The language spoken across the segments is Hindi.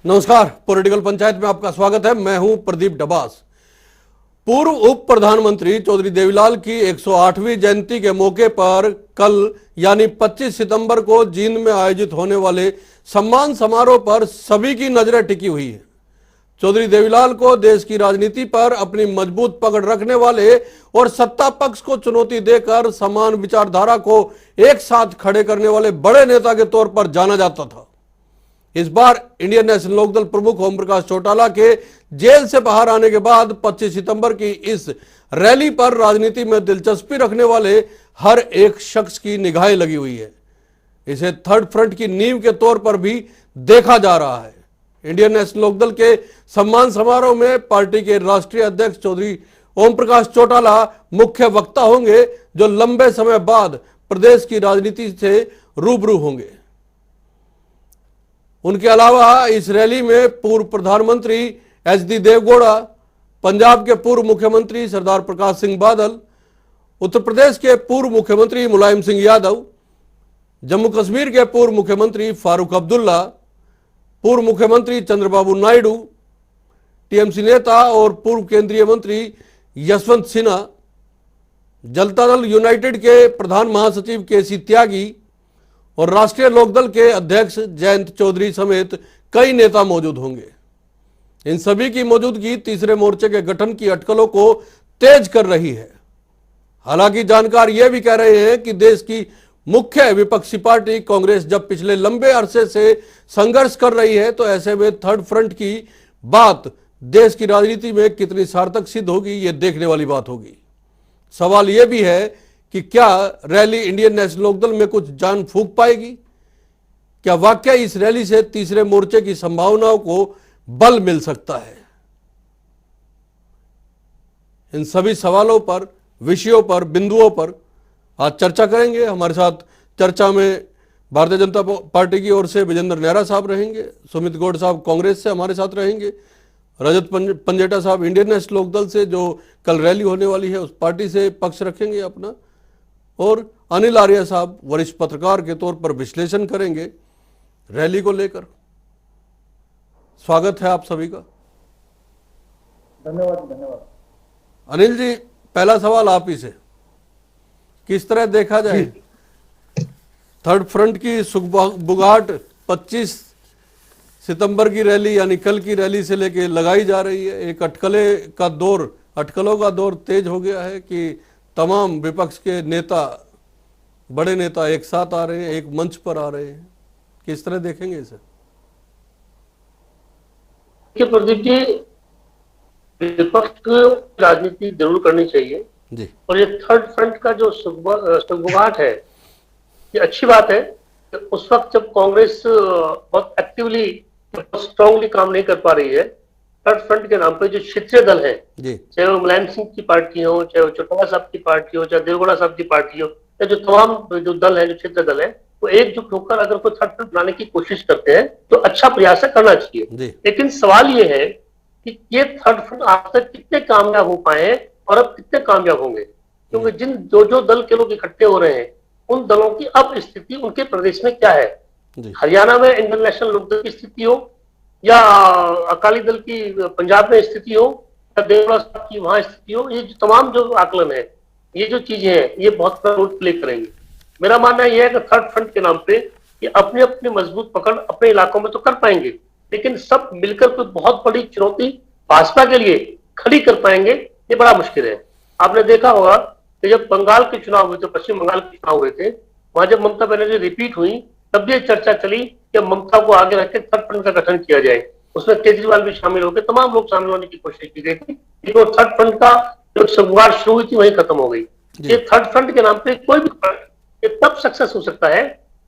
नमस्कार, पॉलिटिकल पंचायत में आपका स्वागत है। मैं हूं प्रदीप डबास। पूर्व उप प्रधानमंत्री चौधरी देवीलाल की 108वीं जयंती के मौके पर कल यानी 25 सितंबर को जींद में आयोजित होने वाले सम्मान समारोह पर सभी की नजरें टिकी हुई है। चौधरी देवीलाल को देश की राजनीति पर अपनी मजबूत पकड़ रखने वाले और सत्ता पक्ष को चुनौती देकर समान विचारधारा को एक साथ खड़े करने वाले बड़े नेता के तौर पर जाना जाता था। इस बार इंडियन नेशनल लोकदल प्रमुख ओम प्रकाश चौटाला के जेल से बाहर आने के बाद 25 सितंबर की इस रैली पर राजनीति में दिलचस्पी रखने वाले हर एक शख्स की निगाहें लगी हुई है। इसे थर्ड फ्रंट की नींव के तौर पर भी देखा जा रहा है। इंडियन नेशनल लोकदल के सम्मान समारोह में पार्टी के राष्ट्रीय अध्यक्ष चौधरी ओम प्रकाश चौटाला मुख्य वक्ता होंगे, जो लंबे समय बाद प्रदेश की राजनीति से रूबरू होंगे। उनके अलावा इस रैली में पूर्व प्रधानमंत्री एचडी देवगौड़ा, पंजाब के पूर्व मुख्यमंत्री सरदार प्रकाश सिंह बादल, उत्तर प्रदेश के पूर्व मुख्यमंत्री मुलायम सिंह यादव, जम्मू कश्मीर के पूर्व मुख्यमंत्री फारूक अब्दुल्ला, पूर्व मुख्यमंत्री चंद्रबाबू नायडू, टीएमसी नेता और पूर्व केंद्रीय मंत्री यशवंत सिन्हा, जनता दल यूनाइटेड के प्रधान महासचिव केसी त्यागी और राष्ट्रीय लोकदल के अध्यक्ष जयंत चौधरी समेत कई नेता मौजूद होंगे। इन सभी की मौजूदगी तीसरे मोर्चे के गठन की अटकलों को तेज कर रही है। हालांकि जानकार यह भी कह रहे हैं कि देश की मुख्य विपक्षी पार्टी कांग्रेस जब पिछले लंबे अरसे से संघर्ष कर रही है, तो ऐसे में थर्ड फ्रंट की बात देश की राजनीति में कितनी सार्थक सिद्ध होगी, यह देखने वाली बात होगी। सवाल यह भी है कि क्या रैली इंडियन नेशनल लोकदल में कुछ जान फूंक पाएगी? क्या वाकई इस रैली से तीसरे मोर्चे की संभावनाओं को बल मिल सकता है? इन सभी सवालों पर, विषयों पर, बिंदुओं पर आज चर्चा करेंगे। हमारे साथ चर्चा में भारतीय जनता पार्टी की ओर से विजेंद्र नेहरा साहब रहेंगे, सुमित गौड़ साहब कांग्रेस से हमारे साथ रहेंगे, रजत पंजेटा साहब इंडियन नेशनल लोकदल से जो कल रैली होने वाली है उस पार्टी से पक्ष रखेंगे अपना, और अनिल आर्य साहब वरिष्ठ पत्रकार के तौर पर विश्लेषण करेंगे रैली को लेकर। स्वागत है आप सभी का। धन्यवाद। अनिल जी, पहला सवाल आप ही से, किस तरह देखा जाए थर्ड फ्रंट की सुगबुगाहट 25 सितंबर की रैली यानी कल की रैली से लेके लगाई जा रही है। एक अटकलों का दौर तेज हो गया है कि तमाम विपक्ष के नेता, बड़े नेता एक साथ आ रहे हैं, एक मंच पर आ रहे हैं। किस तरह देखेंगे इसे? प्रदीप जी, विपक्ष को राजनीति जरूर करनी चाहिए जी, और ये थर्ड फ्रंट का जो सुगबुगाहट है, ये अच्छी बात है। उस वक्त जब कांग्रेस बहुत एक्टिवली, बहुत स्ट्रांगली काम नहीं कर पा रही है, थर्ड फ्रंट के नाम पे जो क्षेत्रीय दल है, चाहे वो मुलायम सिंह की पार्टी हो, चाहे वो चौटाला साहब की पार्टी हो, चाहे देवगौड़ा साहब की पार्टी हो, या जो तमाम जो दल है, जो क्षेत्रीय दल है, वो एकजुट होकर अगर कोई थर्ड फ्रंट बनाने की कोशिश करते हैं तो अच्छा प्रयास करना चाहिए। लेकिन सवाल ये है कि ये थर्ड फ्रंट आज तक कितने कामयाब हो पाए और अब कितने कामयाब होंगे, क्योंकि जिन जो दल के लोग इकट्ठे हो रहे हैं, उन दलों की अब स्थिति उनके प्रदेश में क्या है। हरियाणा में इंडियन नेशनल लोकदल की स्थिति हो, या अकाली दल की पंजाब में स्थिति हो, या देवगौड़ा साहब की वहां स्थिति हो, ये जो तमाम जो आकलन है, ये जो चीजें हैं, ये बहुत बड़ा रोल प्ले करेंगे। मेरा मानना यह है कि थर्ड फ्रंट के नाम पे ये अपनी अपनी मजबूत पकड़ अपने इलाकों में तो कर पाएंगे, लेकिन सब मिलकर कोई बहुत बड़ी चुनौती भाजपा के लिए खड़ी कर पाएंगे, ये बड़ा मुश्किल है। आपने देखा होगा कि जब बंगाल के चुनाव हुए थे, पश्चिम बंगाल के चुनाव हुए थे, वहां जब ममता बनर्जी रिपीट हुई, तब ये चर्चा चली कि ममता को आगे रख के थर्ड फ्रंट का गठन किया जाए। उसमें केजरीवाल भी शामिल हो गए, तमाम लोग शामिल होने की कोशिश की गई थी, लेकिन थर्ड फ्रंट का जो शुरुआत शुरू हुई थी वही खत्म हो गई। ये थर्ड फ्रंट के नाम पे कोई भी ये तब सक्सेस हो सकता है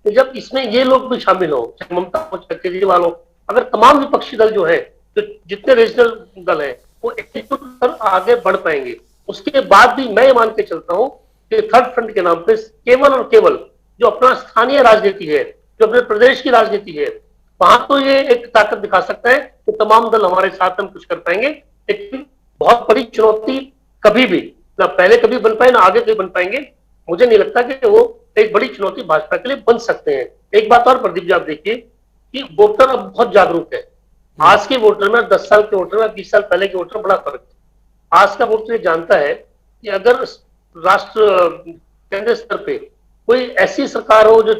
कि जब इसमें ये लोग भी शामिल हो, चाहे ममता हो, चाहे केजरीवाल हो। अगर तमाम विपक्षी दल जो है, जो जितने रीजनल दल है, वो एकजुट कर आगे बढ़ पाएंगे, उसके बाद भी मैं मान के चलता हूँ कि थर्ड फ्रंट के नाम पे केवल और केवल जो अपना स्थानीय राजनीति है, जो अपने प्रदेश की राजनीति है, वहां तो ये एक ताकत दिखा सकता है कि तमाम दल हमारे साथ हम कुछ कर पाएंगे। लेकिन बहुत बड़ी चुनौती कभी भी ना पहले कभी बन पाए, ना आगे कभी बन पाएंगे। मुझे नहीं लगता कि वो एक बड़ी चुनौती भाजपा के लिए बन सकते हैं। एक बात और प्रदीप जी, आप देखिए कि वोटर अब बहुत जागरूक है। आज के वोटर में 10 साल के वोटर में 20 साल पहले के वोटर में बड़ा फर्क है। आज का वोटर ये जानता है कि अगर राष्ट्र केंद्र स्तर पे कोई ऐसी सरकार हो जो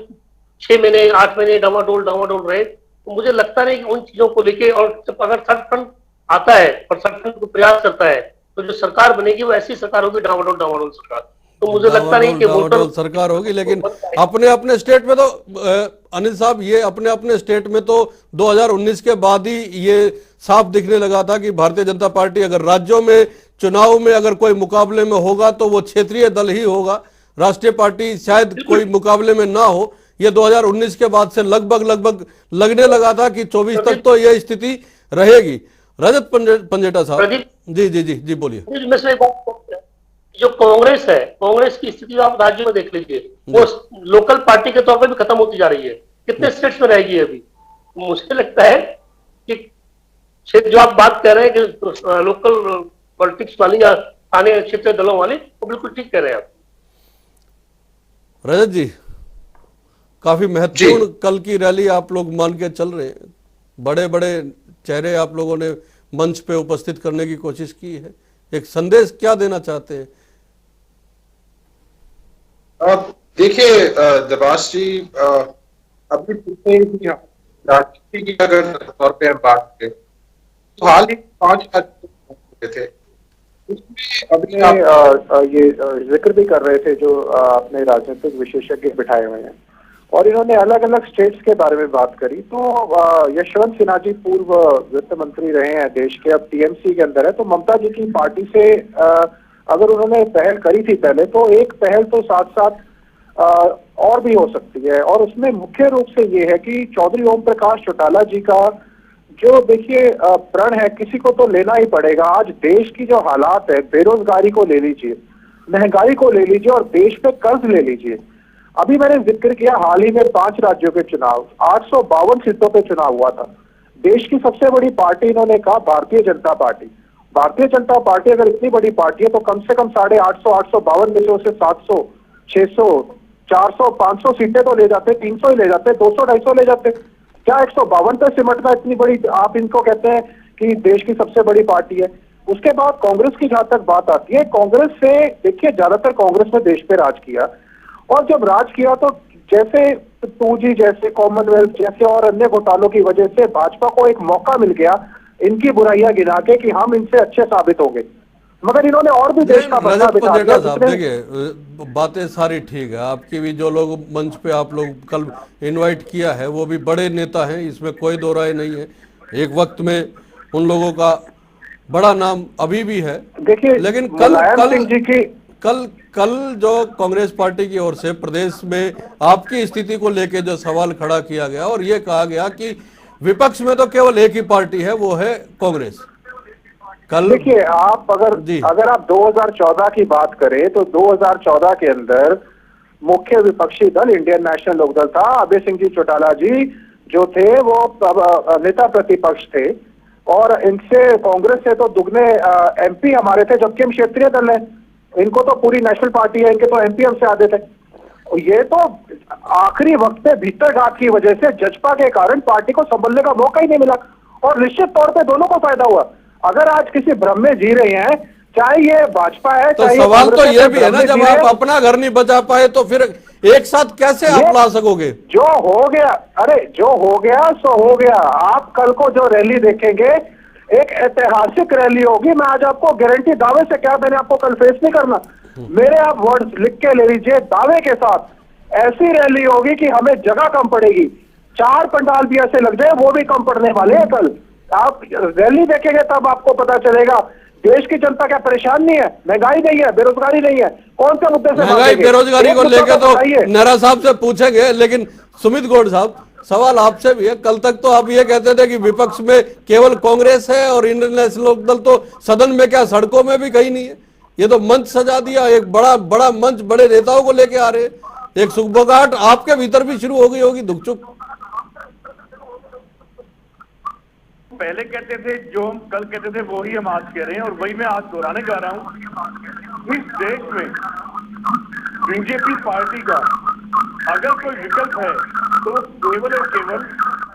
6 महीने 8 महीने डामाडोल रहे, तो मुझे लगता नहीं कि उन चीजों को लेके, और जब अगर थर्ड फ्रंट आता है और थर्ड फ्रंट को प्रयास करता है, तो जो सरकार बनेगी वो ऐसी सरकार होगी डामाडोल सरकार। तो मुझे लगता नहीं कि डावाडोल सरकार होगी। लेकिन अपने अपने स्टेट में तो अनिल साहब, ये अपने अपने स्टेट में तो 2019 के बाद ही ये साफ दिखने लगा था कि भारतीय जनता पार्टी अगर राज्यों में चुनाव में अगर कोई मुकाबले में होगा तो वो क्षेत्रीय दल ही होगा, राष्ट्रीय पार्टी शायद कोई मुकाबले में ना हो। ये 2019 के बाद से लगभग लगने लगा था कि 24 तक तो ये स्थिति रहेगी। रजत पंजेटा साहब, जी बोलिए। मैं एक बात, जो कांग्रेस है, कांग्रेस की स्थिति आप राज्यों में देख लीजिए, वो लोकल पार्टी के तौर पर भी खत्म होती जा रही है। कितने स्टेट्स में रहेगी अभी? मुझे लगता है कि जो आप बात कह रहे हैं कि लोकल पॉलिटिक्स वाली या स्थानीय क्षेत्रीय दलों वाली, वो बिल्कुल ठीक कह रहे हैं आप। रजत जी, काफी महत्वपूर्ण कल की रैली आप लोग मान के चल रहे हैं, बड़े बड़े चेहरे आप लोगों ने मंच पे उपस्थित करने की कोशिश की है, एक संदेश क्या देना चाहते हैं? देखिए देवास जी, अभी पिछले राजनीति की अगर तौर पे हम बात करें तो हाल ही 5 राज्य थे, उसमें अभी ये जिक्र भी कर रहे थे जो अपने राजनीतिक विशेषज्ञ बिठाए हुए हैं, और इन्होंने अलग अलग स्टेट्स के बारे में बात करी। तो यशवंत सिन्हा जी पूर्व वित्त मंत्री रहे हैं देश के, अब टीएमसी के अंदर है। तो ममता जी की पार्टी से अगर उन्होंने पहल करी थी पहले, तो एक पहल तो साथ साथ और भी हो सकती है, और उसमें मुख्य रूप से ये है कि चौधरी ओम प्रकाश चौटाला जी का जो देखिए प्रण है, किसी को तो लेना ही पड़ेगा। आज देश की जो हालात है, बेरोजगारी को ले लीजिए, महंगाई को ले लीजिए, और देश पे कर्ज ले लीजिए। अभी मैंने जिक्र किया हाल ही में 5 राज्यों के चुनाव, 852 सीटों पे चुनाव हुआ था। देश की सबसे बड़ी पार्टी इन्होंने कहा भारतीय जनता पार्टी। भारतीय जनता पार्टी अगर इतनी बड़ी पार्टी है तो कम से कम 850 852 में से उसे 700 600 400 500 सीटें तो ले जाते, 300 ही ले जाते, 200 250 ले जाते। क्या 152 पे सिमटना इतनी बड़ी, आप इनको कहते हैं कि देश की सबसे बड़ी पार्टी है? उसके बाद कांग्रेस की जहां तक बात आती है, कांग्रेस से देखिए ज्यादातर कांग्रेस ने देश पे राज किया, और जब राज किया तो जैसे 2G जैसे, कॉमनवेल्थ जैसे और अन्य घोटालों की वजह से भाजपा को एक मौका मिल गया इनकी बुराइयां गिना के कि हम इनसे अच्छे साबित होंगे, मगर इन्होंने और भी देश का बदला बिठा दिया। देखिए बातें सारी ठीक है आपकी भी, जो लोग मंच पे आप लोग कल इनवाइट किया है वो भी बड़े नेता हैं, इसमें कोई दो राय नहीं है। एक वक्त में उन लोगों का बड़ा नाम अभी भी है। देखिए, लेकिन कल जो कांग्रेस पार्टी की ओर से प्रदेश में आपकी स्थिति को लेके जो सवाल खड़ा किया गया और ये कहा गया कि विपक्ष में तो केवल एक ही पार्टी है, वो है कांग्रेस। कल देखिए, आप अगर आप 2014 की बात करें तो 2014 के अंदर मुख्य विपक्षी दल इंडियन नेशनल लोकदल था। अभय सिंह जी चौटाला जी जो थे वो नेता प्रतिपक्ष थे, और इनसे कांग्रेस से तो दुगने एमपी हमारे थे, जबकि हम क्षेत्रीय दल है। इनको तो पूरी नेशनल पार्टी है, इनके तो एमपी हमसे आते थे। ये तो आखिरी वक्त पे भीतर घात की वजह से जजपा के कारण पार्टी को संभलने का मौका ही नहीं मिला, और निश्चित तौर पे दोनों को फायदा हुआ। अगर आज किसी भ्रम में जी रहे हैं, चाहे ये भाजपा है, तो सवाल तो ये भी है ना, जब आप अपना घर नहीं बचा पाए तो फिर एक साथ कैसे आप ला सकोगे? जो हो गया, अरे जो हो गया सो हो गया। आप कल को जो रैली देखेंगे एक ऐतिहासिक रैली होगी। मैं आज आपको गारंटी, दावे से क्या, मैंने आपको कल फेस नहीं करना, मेरे आप वर्ड्स लिख के ले लीजिए, दावे के साथ ऐसी रैली होगी कि हमें जगह कम पड़ेगी। 4 पंडाल भी ऐसे लग जाए, वो भी कम पड़ने वाले हैं कल। आप रैली देखेंगे तब आपको पता चलेगा देश की जनता क्या परेशान नहीं है, महंगाई नहीं है, बेरोजगारी नहीं है। कौन से मुद्दे से महंगाई बेरोजगारी को लेकर तो नेहरा साहब से पूछेंगे, लेकिन सुमित गौड़ साहब सवाल आपसे भी है। कल तक तो आप ये कहते थे कि विपक्ष में केवल कांग्रेस है और इंडियन नेशनल लोकदल तो सदन में क्या सड़कों में भी कहीं नहीं है। ये तो मंच सजा दिया, एक बड़ा मंच, बड़े नेताओं को लेके आ रहे, एक सुखबगाहट आपके भीतर भी शुरू हो गई होगी, दुखचुक। पहले कहते थे, जो हम कल कहते थे वही हम आज कह रहे हैं, और वही मैं आज दोहराने जा रहा हूं। इस देश में बीजेपी पार्टी का अगर कोई विकल्प है तो केवल और केवल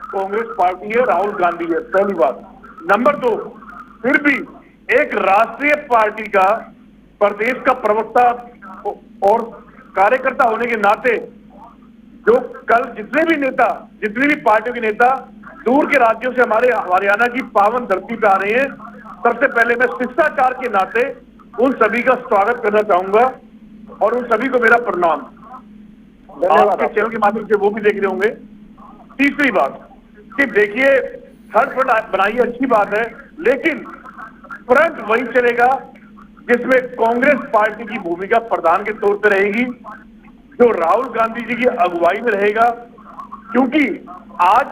कांग्रेस पार्टी है, राहुल गांधी है, पहली बात। नंबर 2, फिर भी एक राष्ट्रीय पार्टी का प्रदेश का प्रवक्ता और कार्यकर्ता होने के नाते जो कल जितने भी पार्टियों के नेता दूर के राज्यों से हमारे हरियाणा की पावन धरती पे आ रहे हैं, सबसे पहले मैं शिष्टाचार के नाते उन सभी का स्वागत करना चाहूंगा और उन सभी को मेरा प्रणाम। आपके चैनल के माध्यम से वो भी देख रहे होंगे। तीसरी बात कि देखिए, थर्ड फ्रंट बनाई अच्छी बात है, लेकिन फ्रंट वही चलेगा जिसमें कांग्रेस पार्टी की भूमिका प्रधान के तौर पर रहेगी, जो राहुल गांधी जी की अगुवाई में रहेगा। क्योंकि आज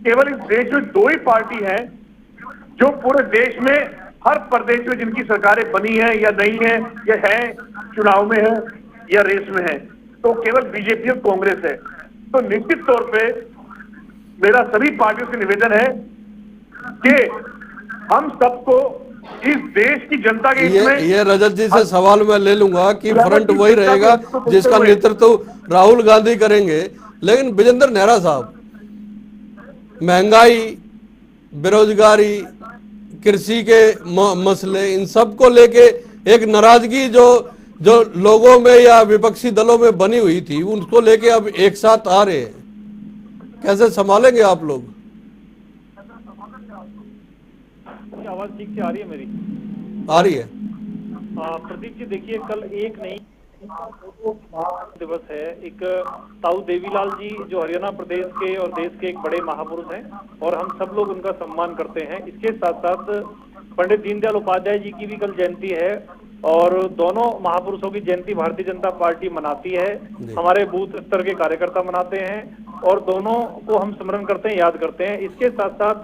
केवल इस देश में 2 ही पार्टी हैं जो पूरे देश में हर प्रदेश में जिनकी सरकारें बनी हैं या नहीं है या हैं, चुनाव में है या रेस में है, तो केवल बीजेपी और कांग्रेस है। तो निश्चित तौर पे मेरा सभी पार्टियों से निवेदन है कि हम सबको इस देश की जनता के ये रजत जी से सवाल मैं ले लूंगा कि फ्रंट वही रहेगा जिसका नेतृत्व राहुल गांधी करेंगे, लेकिन विजेंद्र नेहरा साहब, महंगाई, बेरोजगारी, कृषि के मसले, इन सब को लेके एक नाराजगी जो लोगों में या विपक्षी दलों में बनी हुई थी, उनको लेके अब एक साथ आ रहे हैं, कैसे संभालेंगे आप लोग? आवाज ठीक से आ रही है मेरी? आ रही है। प्रदीप जी, देखिए, कल एक नहीं दिवस है। एक ताऊ देवीलाल जी जो हरियाणा प्रदेश के और देश के एक बड़े महापुरुष हैं और हम सब लोग उनका सम्मान करते हैं। इसके साथ साथ पंडित दीनदयाल उपाध्याय जी की भी कल जयंती है और दोनों महापुरुषों की जयंती भारतीय जनता पार्टी मनाती है, हमारे बूथ स्तर के कार्यकर्ता मनाते हैं और दोनों को हम स्मरण करते हैं, याद करते हैं। इसके साथ साथ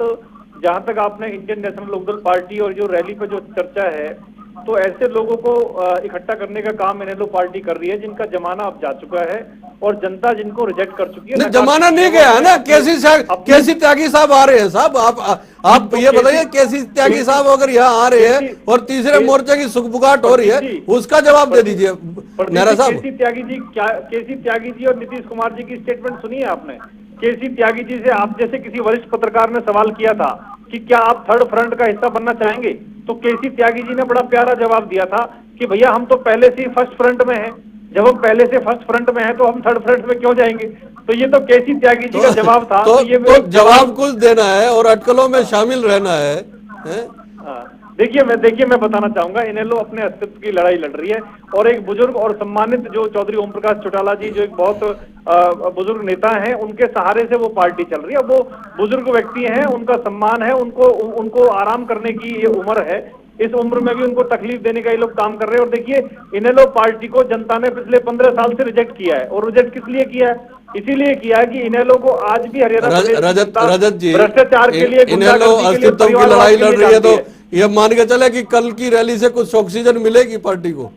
जहां तक आपने इंडियन नेशनल लोकदल पार्टी और जो रैली पे जो चर्चा है, तो ऐसे लोगों को इकट्ठा करने का काम इनेलो पार्टी कर रही है जिनका जमाना अब जा चुका है और जनता जिनको रिजेक्ट कर चुकी है। जमाना नहीं गया है ना। केसी त्यागी साहब आ रहे हैं साहब, आप ये बताइए, केसी त्यागी साहब अगर यहाँ आ रहे हैं और तीसरे मोर्चे की सुखबुगाहट हो रही है, उसका जवाब दे दीजिए नेहरा साहब। केसी त्यागी जी और नीतीश कुमार जी की स्टेटमेंट सुनी है आपने? केसी त्यागी जी से आप जैसे किसी वरिष्ठ पत्रकार ने सवाल किया था कि क्या आप थर्ड फ्रंट का हिस्सा बनना चाहेंगे, तो केसी त्यागी जी ने बड़ा प्यारा जवाब दिया था कि भैया हम तो पहले से ही फर्स्ट फ्रंट में हैं, जब हम पहले से फर्स्ट फ्रंट में हैं तो हम थर्ड फ्रंट में क्यों जाएंगे। तो ये तो केसी त्यागी जी का जवाब था। तो जवाब कुछ देना है और अटकलों में शामिल रहना है। देखिए मैं बताना चाहूंगा, इनेलो अपने अस्तित्व की लड़ाई लड़ रही है और एक बुजुर्ग और सम्मानित जो चौधरी ओम प्रकाश चौटाला जी जो एक बहुत बुजुर्ग नेता हैं, उनके सहारे से वो पार्टी चल रही है। वो बुजुर्ग व्यक्ति हैं, उनका सम्मान है, उनको आराम करने की ये उम्र है। इस उम्र में भी उनको तकलीफ देने का ये लोग काम कर रहे हैं। और देखिए, इनेलो पार्टी को जनता ने पिछले 15 साल से रिजेक्ट किया है और रिजेक्ट किस लिए किया है? इसीलिए किया है कि इनेलो को आज भी हरियाणा रजत जी, भ्रष्टाचार के लिए, इनेलो अस्तित्व की लड़ाई लड़ रही है, तो ये मान के चले कि कल की रैली से कुछ ऑक्सीजन मिलेगी पार्टी को?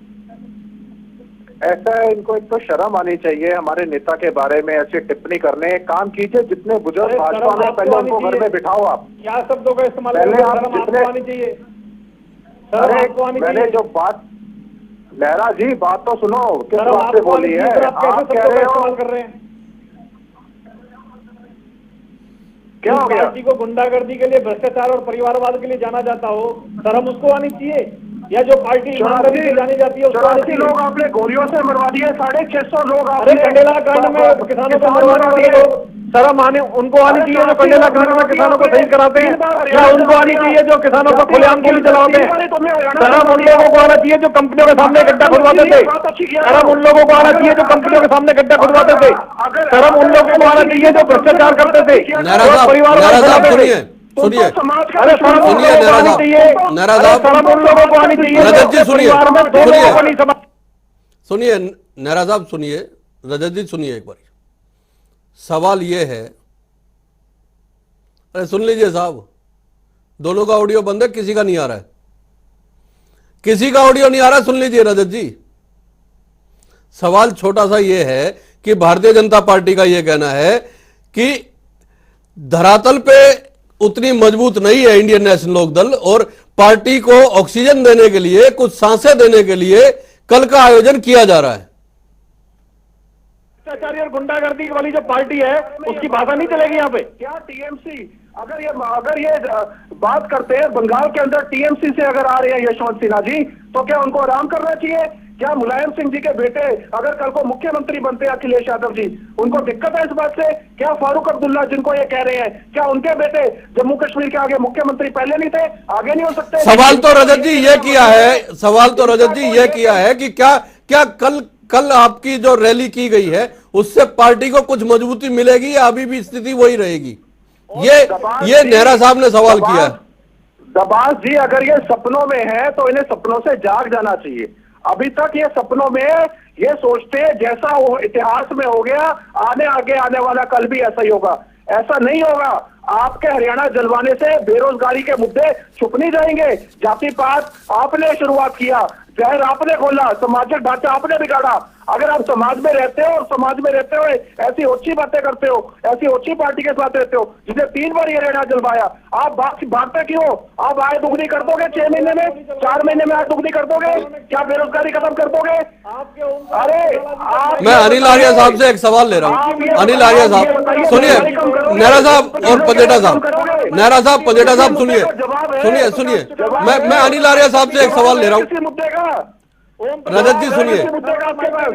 ऐसा है, इनको एक तो शर्म आनी चाहिए हमारे नेता के बारे में ऐसी टिप्पणी करने। काम कीजिए, जितने बुजुर्ग भाजपा में, पहले उनको घर में बिठाओ। आप क्या शब्दों का इस्तेमाल पहले आप जितने आनी चाहिए। मैंने जो बात, नेहरा जी बात तो सुनो, किस बात से बोली है? आप कह रहे हो कर रहे हैं क्या हो गया? पार्टी को गुंडागर्दी के लिए, भ्रष्टाचार और परिवारवाद के लिए जाना जाता हो, शर्म उसको आनी चाहिए। या जो पार्टी ईमानदारी से जानी जाती है उसको आनी चाहिए। लोग आपने गोलियों से मरवा दिए, 650 लोग। अरे कंडेला कांड में किसानों को मरवाने वाले लोग, शर्म आने उनको आनी चाहिए जो कंडेला कांड में किसानों को शहीद कराते हैं। क्या उनको आनी चाहिए जो किसानों को खुलेआम गोली चलाते हैं? शर्म उन लोगों को आना चाहिए जो कंपनियों के सामने गड्ढा खुदवाते थे। शर्म उन लोगों को आना चाहिए जो कंपनियों के सामने गड्ढा खुदवाते थे। शर्म उन लोगों को आना चाहिए जो भ्रष्टाचार करते थे। परिवार सुनिए, अरे सुनिए नेहरा साहब, रजत जी सुनिए, सुनिए नेहरा साहब, सुनिए, रजत जी सुनिए एक बार। सवाल ये है, अरे सुन लीजिए साहब, दोनों का ऑडियो बंद है, किसी का नहीं आ रहा है, किसी का ऑडियो नहीं आ रहा, सुन लीजिए रजत जी। सवाल छोटा सा ये है कि भारतीय जनता पार्टी का यह कहना है कि धरातल पे उतनी मजबूत नहीं है इंडियन नेशनल लोकदल और पार्टी को ऑक्सीजन देने के लिए, कुछ सांसें देने के लिए कल का आयोजन किया जा रहा है। भ्रष्टाचारी और गुंडागर्दी वाली जो पार्टी है उसकी भाषा नहीं चलेगी यहाँ पे। क्या टीएमसी अगर ये बात करते हैं बंगाल के अंदर टीएमसी से अगर आ रहे हैं यशवंत सिन्हा जी, तो क्या उनको आराम करना चाहिए? क्या मुलायम सिंह जी के बेटे अगर कल को मुख्यमंत्री बनते हैं अखिलेश यादव जी, उनको दिक्कत है इस बात से? क्या फारूक अब्दुल्ला जिनको ये कह रहे हैं, क्या उनके बेटे जम्मू कश्मीर के आगे मुख्यमंत्री पहले नहीं थे, आगे नहीं हो सकते? सवाल तो रजत जी ये किया है कि क्या कल आपकी जो रैली की गई है उससे पार्टी को कुछ मजबूती मिलेगी या अभी भी स्थिति वही रहेगी? ये नेहरा साहब ने सवाल किया है। दबास जी अगर ये सपनों में है तो इन्हें सपनों से जाग जाना चाहिए। अभी तक ये सपनों में ये सोचते जैसा वो इतिहास में हो गया आगे आने वाला कल भी ऐसा ही होगा। ऐसा नहीं होगा। आपके हरियाणा जलवाने से बेरोजगारी के मुद्दे छुप नहीं जाएंगे। जाति पात आपने शुरुआत किया, जहर आपने खोला, सामाजिक ढांचा आपने बिगाड़ा। अगर आप समाज में रहते हो और समाज में रहते हुए ऐसी ओछी बातें करते हो, ऐसी ओछी पार्टी के साथ रहते हो जिसे 3 बार ये हरियाणा जलवाया, आप भागते क्यों? आप आय दुगनी कर दोगे 6 महीने में, 4 महीने में आय दुगनी कर दोगे? क्या बेरोजगारी खत्म कर दोगे? अरे मैं अनिल आर्या साहब से एक सवाल ले रहा हूँ। अनिल आर्या साहब सुनिए, नेहरा साहब और पंजेटा साहब, नेहरा साहब पंजेटा साहब सुनिए, मैं अनिल आर्या साहब से एक सवाल ले रहा हूँ। मुद्दे का रजत जी सुनिए,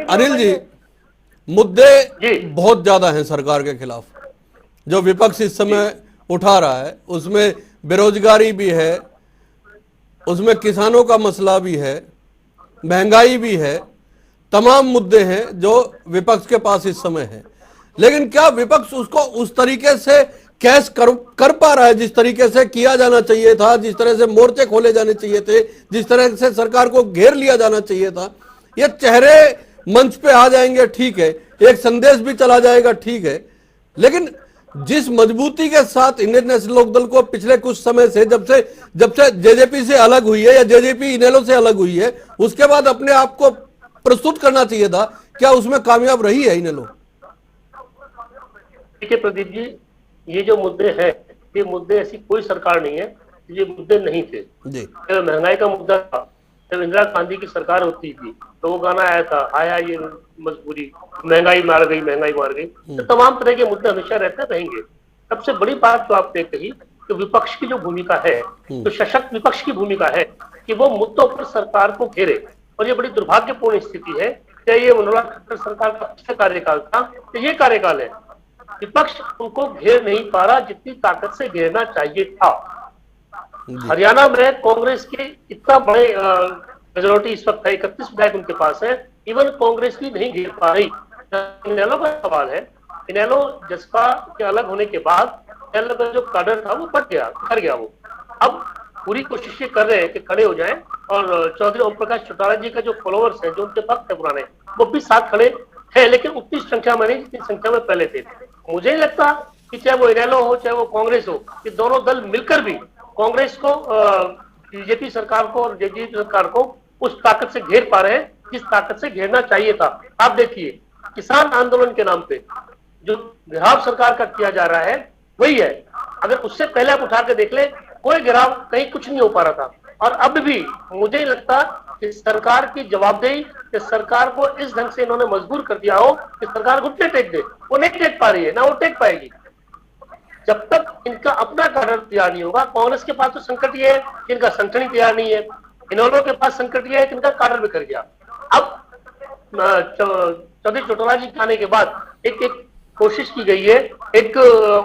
अनिल जी मुद्दे बहुत ज्यादा हैं सरकार के खिलाफ जो विपक्ष इस समय उठा रहा है। उसमें बेरोजगारी भी है, उसमें किसानों का मसला भी है, महंगाई भी है, तमाम मुद्दे हैं जो विपक्ष के पास इस समय है। लेकिन क्या विपक्ष उसको उस तरीके से कैश कर पा रहा है जिस तरीके से किया जाना चाहिए था, जिस तरह से मोर्चे खोले जाने चाहिए थे, जिस तरह से सरकार को घेर लिया जाना चाहिए था? ये चेहरे मंच पे आ जाएंगे ठीक है, एक संदेश भी चला जाएगा ठीक है, लेकिन जिस मजबूती के साथ इंडियन नेशनल लोकदल को पिछले कुछ समय से जब से जेजेपी से अलग हुई है या जेजेपी इनेलो से अलग हुई है उसके बाद अपने आप को प्रस्तुत करना चाहिए था, क्या उसमें कामयाब रही है इनेलो? देखिए प्रदीप जी, ये जो मुद्दे हैं ये मुद्दे ऐसी कोई सरकार नहीं है, ये मुद्दे नहीं थे। महंगाई का मुद्दा था जब इंदिरा गांधी की सरकार होती थी तो वो गाना आया था, आया ये मजबूरी, महंगाई मार गई। तो तमाम तरह के मुद्दे हमेशा रहते रहेंगे। सबसे बड़ी बात जो आपने कही कि विपक्ष की जो भूमिका है, तो सशक्त विपक्ष की भूमिका है कि वो मुद्दों पर सरकार को घेरे, और ये बड़ी दुर्भाग्यपूर्ण स्थिति है। क्या ये मनोहर खट्टर सरकार का पिछला कार्यकाल था, तो ये कार्यकाल है विपक्ष उनको घेर नहीं पा रहा जितनी ताकत से घेरना चाहिए था। हरियाणा में कांग्रेस के इतना बड़े मेजोरिटी इस वक्त है, 31 विधायक उनके पास है, इवन कांग्रेस भी नहीं घेर पा रही। इनेलो का सवाल है, इनेलो जसपा के अलग होने के बाद इनेलो का जो कैडर था वो कर गया वो अब पूरी कोशिशें कर रहे हैं कि खड़े हो जाएं, और चौधरी ओम प्रकाश चौटाला जी का जो फॉलोअर्स है, जो उनके भक्त है पुराने, वो भी साथ खड़े है, लेकिन उतनी संख्या में नहीं जितनी संख्या में पहले थे। मुझे नहीं लगता कि चाहे वो इनेलो हो चाहे वो कांग्रेस हो, कि दोनों दल मिलकर भी कांग्रेस को, बीजेपी सरकार को और जेजेपी सरकार को उस ताकत से घेर पा रहे हैं जिस ताकत से घेरना चाहिए था। आप देखिए किसान आंदोलन के नाम पे जो घेराव सरकार का किया जा रहा है वही है। अगर उससे पहले आप उठा के देख ले, कोई घेराव कहीं कुछ नहीं हो पा रहा था। और अब भी मुझे नहीं लगता कि सरकार की जवाबदेही, कि सरकार को इस ढंग से इन्होंने मजबूर कर दिया हो कि सरकार घुटने टेक दे। वो नहीं टेक पा रही है, ना वो टेक पाएगी जब तक इनका अपना कैडर तैयार नहीं होगा। कांग्रेस के पास तो संकट ये है कि इनका संगठन ही तैयार नहीं है, इनेलो के पास संकट ये है कि इनका कैडर बिखर गया। अब चौधरी चौटाला जी के आने के बाद एक कोशिश की गई है, एक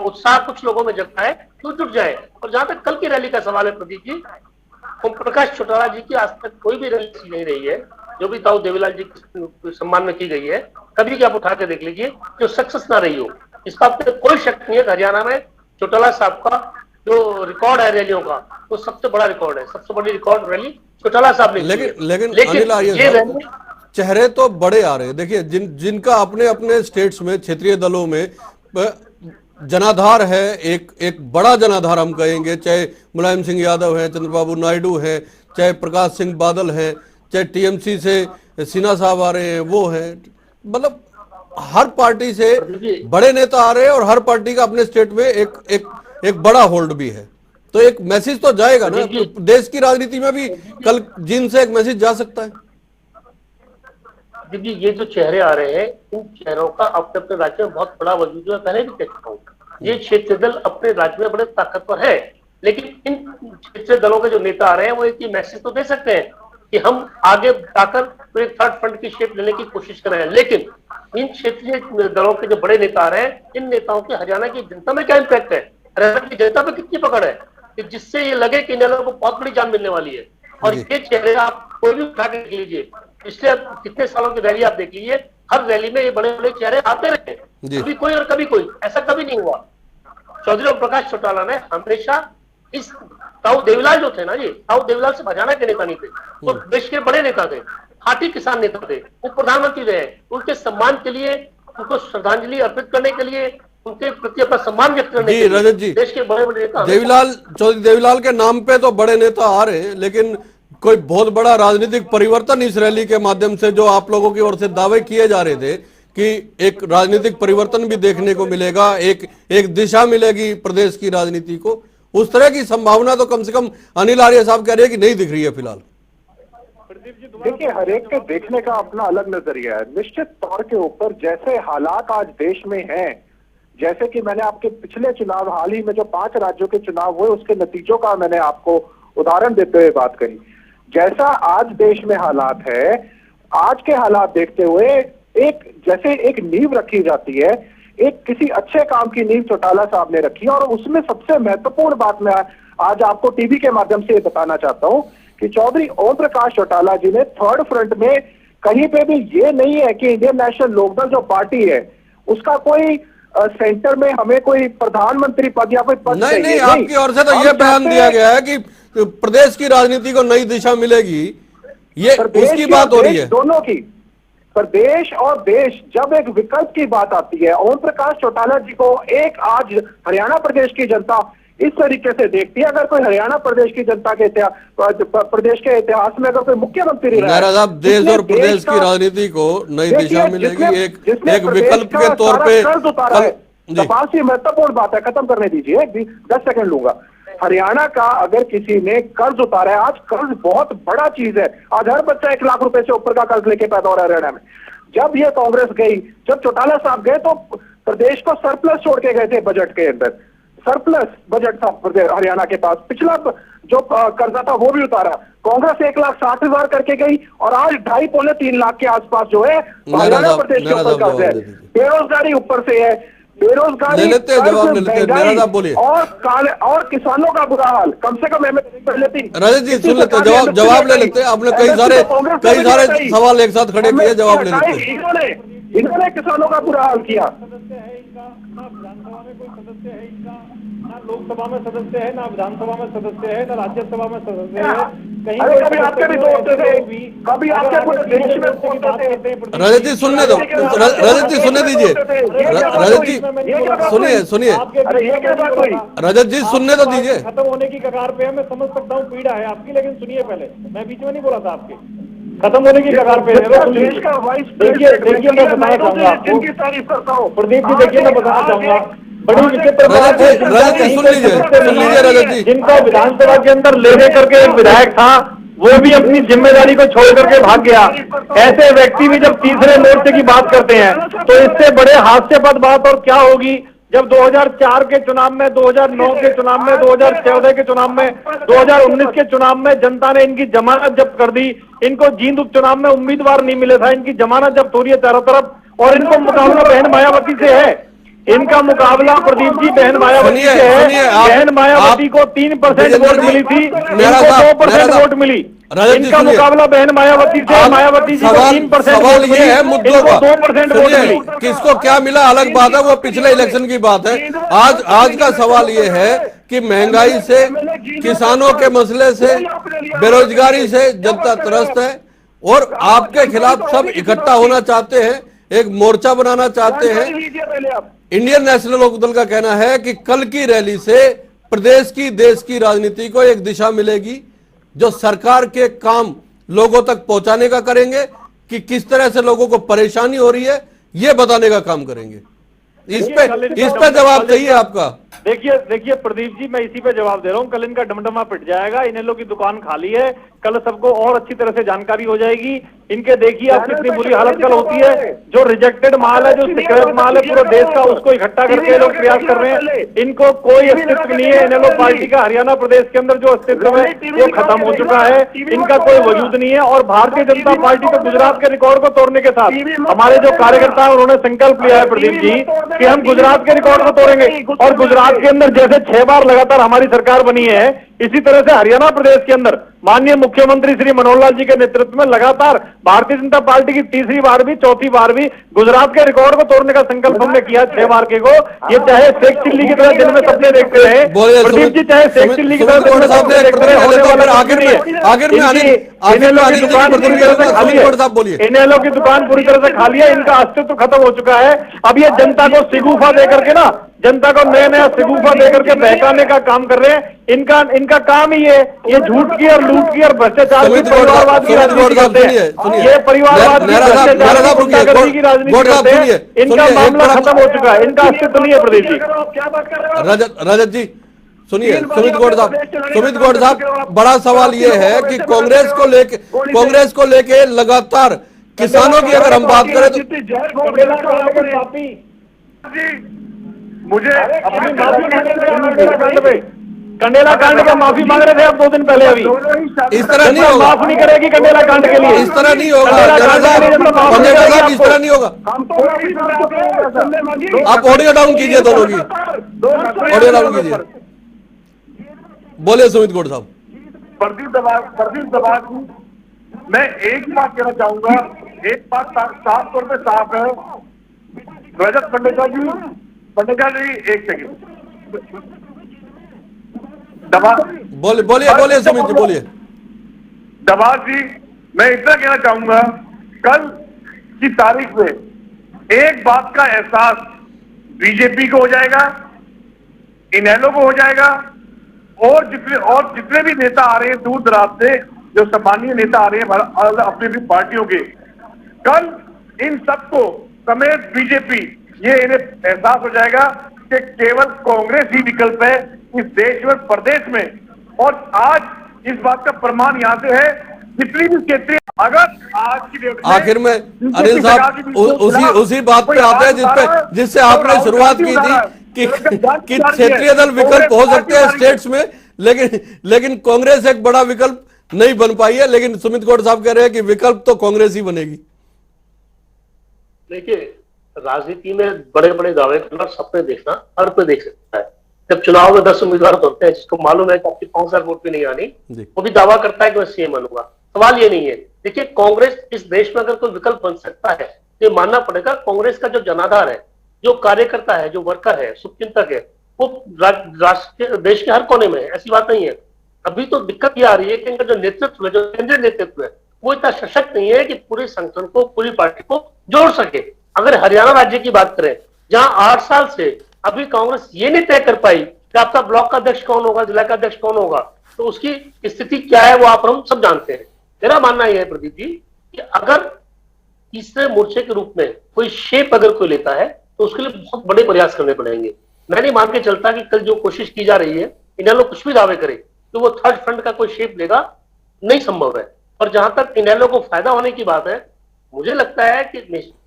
उत्साह कुछ लोगों में जगता है क्यों जुट जाए। और जहां तक कल की रैली का सवाल है प्रदीप जी, ओम प्रकाश चौटाला जी की आज तक कोई भी रैली नहीं रही है जो भी ताऊ देवीलाल जी के सम्मान में की गई है, कभी भी आप उठा के देख लीजिए, जो सक्सेस ना रही हो। इस बात पे कोई शक नहीं है। हरियाणा में चौटाला साहब का जो रिकॉर्ड है रैलियों का, वो सबसे बड़ा रिकॉर्ड है, सबसे बड़ी रिकॉर्ड रैली चौटाला साहब ने। लेकिन अनिल आर्य साहब, चेहरे तो बड़े आ रहे हैं। देखिए जिनका अपने अपने स्टेट्स में, क्षेत्रीय दलों में जनाधार है, एक बड़ा जनाधार हम कहेंगे, चाहे मुलायम सिंह यादव है, चंद्रबाबू नायडू है, चाहे प्रकाश सिंह बादल है, चाहे टीएमसी से सिन्हा साहब आ रहे हैं, वो है, मतलब हर पार्टी से बड़े नेता आ रहे हैं और हर पार्टी का अपने स्टेट में एक बड़ा होल्ड भी है। तो एक मैसेज तो जाएगा ना, देश की राजनीति में भी कल जिन से एक मैसेज जा सकता है। क्योंकि ये जो चेहरे आ रहे हैं, इन चेहरों का अपने अपने राज्य में बहुत बड़ा वजूद है। पहले भी कह चुका हूँ, ये क्षेत्रीय दल अपने राज्य में बड़े ताकतवर है, लेकिन इन क्षेत्रीय दलों के जो नेता आ रहे हैं वो एक मैसेज तो दे सकते हैं कि हम आगे जाकर तो एक थर्ड फ्रंट की शेप लेने की कोशिश कर रहे हैं। लेकिन इन क्षेत्रीय दलों के जो बड़े नेता आ रहे हैं, इन नेताओं के हरियाणा की जनता में क्या इम्पैक्ट है, हरियाणा की जनता पे कितनी पकड़ है कि जिससे ये लगे कि इन लोगों को बहुत बड़ी जान मिलने वाली है। और ये चेहरे आप कोई भी उठा के देख लीजिए, पिछले कितने सालों की रैली आप देख लीजिए, हर रैली में ये बड़े बड़े चेहरे आते रहे, कभी कोई और कभी कोई, ऐसा कभी नहीं हुआ। चौधरी ओम प्रकाश चौटाला ने हमेशा इस ताऊ देवीलाल जो थे ना जी, ताऊ देवीलाल से हरियाणा के नेता नहीं थे, वो देश के बड़े नेता थे, हाथी किसान नेता थे, वो प्रधानमंत्री रहे। उनके सम्मान के लिए, उनको श्रद्धांजलि अर्पित करने के लिए, उनके प्रति अपना सम्मान व्यक्त करने के लिए रजत जी, देश के बड़े बड़े नेता देवीलाल, चौधरी देवीलाल के नाम पे तो बड़े नेता आ रहे हैं, लेकिन कोई बहुत बड़ा राजनीतिक परिवर्तन इस रैली के माध्यम से जो आप लोगों की ओर से दावे किए जा रहे थे कि एक राजनीतिक परिवर्तन भी देखने को मिलेगा, एक दिशा मिलेगी प्रदेश की राजनीति को, उस तरह की संभावना तो कम से कम अनिल आर्य साहब कह रहे हैं कि नहीं दिख रही है फिलहाल। देखिए, हर एक के देखने का अपना अलग नजरिया है। निश्चित तौर के ऊपर जैसे हालात आज देश में हैं, जैसे कि मैंने आपके पिछले चुनाव, हाल ही में जो 5 राज्यों के चुनाव हुए उसके नतीजों का मैंने आपको उदाहरण देते हुए बात करी, जैसा आज देश में हालात है, आज के हालात देखते हुए जैसे एक नींव रखी जाती है, एक किसी अच्छे काम की नींव चौटाला साहब ने रखी, और उसमें सबसे महत्वपूर्ण बात मैं आज आपको टीवी के माध्यम से बताना चाहता हूं कि चौधरी ओम प्रकाश चौटाला जी ने थर्ड फ्रंट में कहीं पे भी ये नहीं है कि इंडियन नेशनल लोकदल जो पार्टी है उसका कोई सेंटर में हमें कोई प्रधानमंत्री पद या कोई पद नहीं, नहीं, आपकी ओर से तो यह बयान दिया गया है कि प्रदेश की राजनीति को नई दिशा मिलेगी, ये उसकी बात हो रही है। दोनों की, प्रदेश और देश, जब एक विकल्प की बात आती है, ओम प्रकाश चौटाला जी को एक आज हरियाणा प्रदेश की जनता इस तरीके से देखती है। अगर कोई हरियाणा प्रदेश की जनता के प्रदेश के इतिहास में अगर कोई मुख्यमंत्री रहा है, देश और प्रदेश की राजनीति को नई दिशा मिलेगी, एक विकल्प के तौर पे कर्ज उतारा है। सबसे महत्वपूर्ण बात है, खत्म करने दीजिए, 10 सेकंड लूंगा। हरियाणा का अगर किसी ने कर्ज उतारा है, आज कर्ज बहुत बड़ा चीज है, आज हर बच्चा 1 लाख रुपए से ऊपर का कर्ज लेके पैदा हो रहा है हरियाणा में। जब ये कांग्रेस गई, जब चौटाला साहब गए तो प्रदेश को सरप्लस छोड़ के गए थे, बजट के अंदर सरप्लस बजट था हरियाणा के पास। पिछला जो कर्जा था वो भी उतारा, कांग्रेस 1,60,000 करके गई और आज 2.5-3 लाख के आसपास जो है हरियाणा प्रदेश के ऊपर कर्ज है। बेरोजगारी ऊपर से है, बेरोजगारी, बोलिए, और किसानों का बुरा हाल। कम से कम रजत जी सुन लेते, जवाब ले लेते। आपने कई सारे सवाल एक साथ खड़े किए, जवाब ले लेते। इन्होंने किसानों का बुरा हाल किया। विधानसभा में कोई सदस्य है इनका, ना लोकसभा में सदस्य है, ना विधानसभा में सदस्य है, ना राज्यसभा में सदस्य है। कहीं कभी आपके भी दोस्त थे, कभी आपके पूरे देश में रजत जी सुनने दो, रजत जी सुनने दीजिए, रजत जी सुनिए, रजत जी सुनने तो दीजिए। खत्म होने की कगार पे है, मैं समझ सकता हूँ पीड़ा है आपकी, लेकिन सुनिए पहले, मैं बीच में नहीं बोला था आपके, खत्म होने की कगार पे है। देखिए मैं बताना चाहूंगा आपको, प्रदीप जी देखिए मैं बताना चाहूंगा, बड़ी विचित्र बात है। रजत जी, जिनको विधानसभा के अंदर ले करके एक विधायक था, वो भी अपनी जिम्मेदारी को छोड़ करके भाग गया। ऐसे व्यक्ति भी जब तीसरे मोर्चे की बात करते हैं तो इससे बड़े हास्यास्पद बात और क्या होगी, जब 2004 के चुनाव में, 2009 के चुनाव में, 2014 के चुनाव में, 2019 के चुनाव में जनता ने इनकी जमानत जब्त कर दी। इनको जींद उपचुनाव में उम्मीदवार नहीं मिले था, इनकी जमानत जब्त हो रही है चारों तरफ, और इनको मुकाबला बहन मायावती से है। इनका मुकाबला प्रदीप जी बहन मायावती से है। बहन मायावती को 3% वोट मिली थी, इनको 2% वोट मिली। इनका मुकाबला बहन मायावती से, मायावती जी को 3% सवाल ये है मुद्दों का, 2% वोट मिली। किसको क्या मिला अलग बात है, वो पिछले इलेक्शन की बात है। आज का सवाल ये है कि महंगाई से, किसानों के मसले से, बेरोजगारी से जनता त्रस्त है और आपके खिलाफ सब इकट्ठा होना चाहते हैं, एक मोर्चा बनाना चाहते हैं। इंडियन नेशनल लोकदल का कहना है कि कल की रैली से प्रदेश की, देश की राजनीति को एक दिशा मिलेगी, जो सरकार के काम लोगों तक पहुंचाने का करेंगे कि किस तरह से लोगों को परेशानी हो रही है, यह बताने का काम करेंगे। इस पे जवाब चाहिए आपका। देखिए प्रदीप जी, मैं इसी पे जवाब दे रहा हूँ। कल इनका डमडमा पिट जाएगा, इन्हें लोग की दुकान खाली है, कल सबको और अच्छी तरह से जानकारी हो जाएगी इनके देखिए आप कितनी बुरी हालत कल होती है। जो रिजेक्टेड माल है, जो स्क्रैप माल है पूरे देश का, उसको इकट्ठा करके लोग प्रयास कर रहे हैं। इनको कोई अस्तित्व नहीं है। इनेलो पार्टी का हरियाणा प्रदेश के अंदर जो अस्तित्व है वो खत्म हो चुका है। इनका कोई वजूद नहीं है। और भारतीय जनता पार्टी को गुजरात के रिकॉर्ड को तोड़ने के साथ हमारे जो कार्यकर्ता है उन्होंने संकल्प लिया है प्रदीप जी कि हम गुजरात के रिकॉर्ड को तोड़ेंगे। और गुजरात के अंदर जैसे 6 बार लगातार हमारी सरकार बनी है, इसी तरह से हरियाणा प्रदेश के अंदर माननीय मुख्यमंत्री श्री मनोहर लाल जी के नेतृत्व में लगातार भारतीय जनता पार्टी की तीसरी बार भी, चौथी बार भी गुजरात के रिकॉर्ड को तोड़ने का संकल्प हमने किया 6 बार के को। ये चाहे शेख चिल्ली की तरह दिन में सपने देखते रहे प्रदीप जी, चाहे शेख चिल्ली की तरह दिन में सपने देखते रहे, होने वाला आखिर में इनेलो की दुकान पूरी तरह से खाली है। इनका अस्तित्व खत्म हो चुका है। अब ये जनता को सिगुफा देकर के ना, जनता को नया नया सिगुफा देकर के बहकाने का काम कर रहे हैं। इनका काम ही है ये झूठ की और लूट की और भ्रष्टाचार की, परिवारवाद की राजनीति करते हैं। ये परिवारवाद की, भ्रष्टाचार की, गुंडागर्दी की राजनीति करते हैं। इनका मामला खत्म हो चुका है। इनका अस्तित्व नहीं है प्रदीप जी। रजत जी सुनिए, सुमित गौड़ साहब, बड़ा सवाल ये है कि कांग्रेस को लेके लगातार किसानों की अगर हम बात करें तो मुझे अपनी कंडेला कांड का माफी मांग रहे थे आप 2 दिन पहले। अभी इस तरह नहीं होगा, माफ नहीं करेगी कंडेला कांड के लिए। इस तरह नहीं होगा, इस तरह नहीं होगा। आप ऑडियो डाउन कीजिए, दोनों की ऑडियो डाउन कीजिए। बोलिए सुमित गौड़ साहब। प्रदीप दबा मैं एक बात कहना चाहूंगा। एक बात साफ तौर पे साफ है, रजत पंडिता जी एक सेकंड दबा बोलिए सुमित जी, बोलिए। दबा जी, मैं इतना कहना चाहूंगा, कल की तारीख में एक बात का एहसास बीजेपी को हो जाएगा, इनेलो को हो जाएगा, और जितने भी नेता आ रहे हैं दूर दराज से, जो सम्मानीय नेता आ रहे हैं अपनी अपनी पार्टियों के, कल इन सबको समेत बीजेपी, ये इन्हें एहसास हो जाएगा कि केवल कांग्रेस ही विकल्प है इस देश में, प्रदेश में। और आज इस बात का प्रमाण यहां से है, जितनी भी क्षेत्रीय, अगर आज की डेट में आखिर में अनिल साहब उसी बात पे आते हैं जिससे आपने शुरुआत की थी कि क्षेत्रीय दल विकल्प हो सकते हैं स्टेट्स में, लेकिन कांग्रेस एक बड़ा विकल्प नहीं बन पाई है। लेकिन सुमित गौड़ साहब कह रहे हैं कि विकल्प तो कांग्रेस ही बनेगी। देखिए, राजनीति में बड़े बड़े दावे करना, सपने देखना हर कोई देख सकता है। जब चुनाव में 10 उम्मीदवार होते हैं, जिसको मालूम है कि आपकी 5,000 वोट भी नहीं आनी, वो भी दावा करता है कि मैं सीएम बनूंगा। सवाल ये नहीं है। देखिए, कांग्रेस इस देश में अगर कोई विकल्प बन सकता है तो ये मानना पड़ेगा, कांग्रेस का जो जनाधार है, जो कार्यकर्ता है, जो वर्कर है, शुभचिंतक है, वो राष्ट्र देश के हर कोने में है। ऐसी बात नहीं है। अभी तो दिक्कत ये आ रही है कि इनका जो नेतृत्व है, जो केंद्रीय नेतृत्व है, वो इतना सशक्त नहीं है कि पूरे संगठन को, पूरी पार्टी को जोड़ सके। अगर हरियाणा राज्य की बात करें, जहां 8 साल से अभी कांग्रेस ये नहीं तय कर पाई कि आपका ब्लॉक का अध्यक्ष कौन होगा, जिला का अध्यक्ष कौन होगा, तो उसकी स्थिति क्या है वो आप हम सब जानते हैं। मेरा मानना यह है प्रदीप जी कि अगर तीसरे मोर्चे के रूप में कोई शेप अगर कोई लेता है तो उसके लिए बहुत बड़े प्रयास करने पड़ेंगे। मैं नहीं मान के चलता कि कल जो कोशिश की जा रही है, इनेलो कुछ भी दावे करे तो वो थर्ड फ्रंट का कोई शेप लेगा, नहीं संभव है। और जहां तक इनेलो को फायदा होने की बात है, मुझे लगता है कि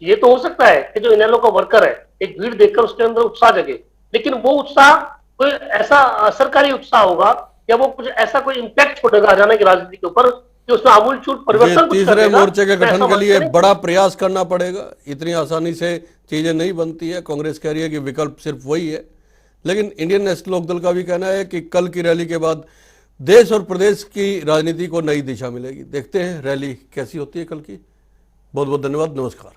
ये तो हो सकता है कि जो इनेलो का वर्कर है, एक भीड़ देखकर उसके अंदर उत्साह जगे, लेकिन वो उत्साह कोई ऐसा असरकारी उत्साह होगा या वो कुछ ऐसा कोई इम्पैक्ट छोड़ेगा हरियाणा की राजनीति के ऊपर कि उसमें आमूलचूल परिवर्तन। तीसरे मोर्चे के गठन के लिए बड़ा प्रयास करना पड़ेगा। इतनी आसानी से चीजें नहीं बनती है। कांग्रेस कह रही है कि विकल्प सिर्फ वही है, लेकिन इंडियन नेशनल लोकदल का भी कहना है कि कल की रैली के बाद देश और प्रदेश की राजनीति को नई दिशा मिलेगी। देखते हैं रैली कैसी होती है कल की। बहुत बहुत धन्यवाद, नमस्कार।